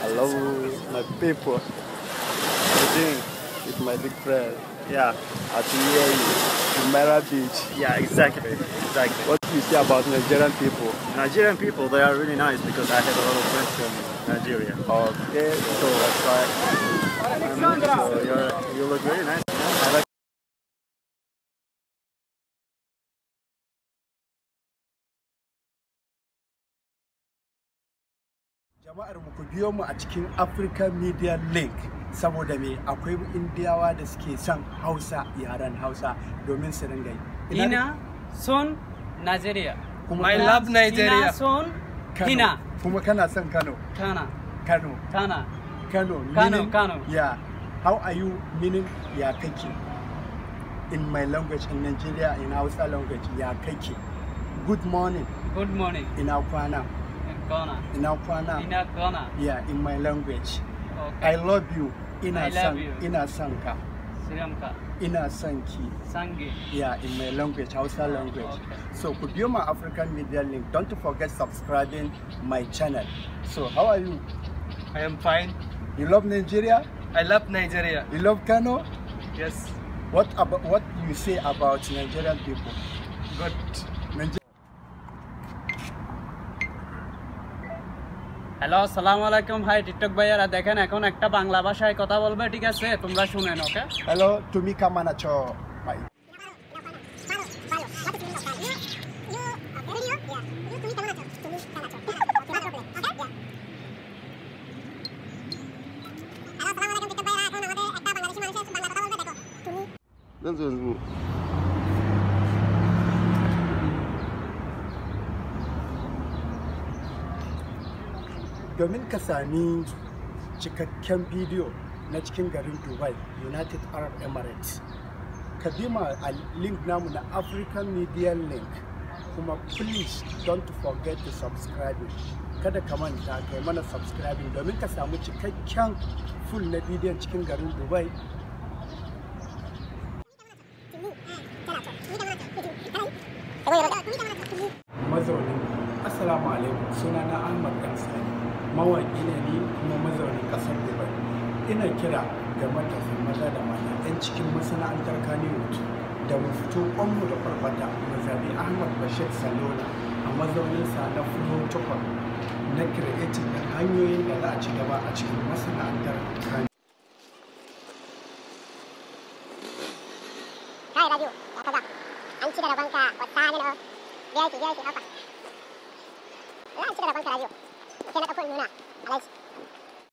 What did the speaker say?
Hello, my people. Today with my big friend. Yeah, At hear you in Arab Beach. yeah, exactly. What do you say about Nigerian people? Nigerian people, they are really nice because I have a lot of friends from Nigeria. Okay, so that's why. So you look really nice. I like. Jama'ar mu ku biyo mu a cikin African Media Link saboda me akwai indiyawa da suke son Hausa yaren Hausa domin su ringa yi. Ina son Nigeria. I love Nigeria. Ina son Hina. Kuma kana son Kano. Kana. Kano. Kana. Kano. Kano. Meaning, Kano. Yeah. How are you? Meaning ya kake. In my language, in Nigeria, in Hausa language, ya kake. Good morning. Good morning. Ina kwana. Kana. Ina kwana. Ina kana. Yeah, in my language. Okay. I love you. I love you. Ina son ka. Siramka. Ina son ki. Sangi. Yeah, in my language, Hausa language. Okay. So could you my African Media Link? Don't forget subscribing my channel. So how are you? I am fine. You love Nigeria? I love Nigeria. You love Kano? Yes. What do you say about Nigerian people? Good. Hello আসসালামু আলাইকুম high TikTok ভাইয়ারা দেখেন এখন একটা বাংলা ভাষায় কথা বলবে ঠিক আছে তোমরা শুনেন ওকে Hello, Tumi Kamanacho. Bye. Domin ka sami cikakken bidiyo na cikin garin Dubai, United Arab Emirates, ka bi ma a link namu na African Media Link, kuma please don't forget to subscribe. Kada ka manta kai mana subscribing domin ka samu cikakken full na bidiyon cikin garin Dubai. Mazaunin Assalamu alaikum, sunana Ahmad dan Sani. Mawaƙi ne ni kuma mazaunin ƙasar Dubai. Ina kira ga matasan maza da mata 'yan cikin masana'antar Kannywood da mu fito ƙwanmu da ƙwarƙwata mu zaɓi Ahmad Bashir Salona a mazauninsa na protocol na creating da hanyoyin da za a ci gaba a cikin masana'antar Kannywood. Kai radio, ya kaga. An ci da rabanka wata ne na biya ki haka. An ci da rabanka radio. Sai na ɗauko nuna, alaji.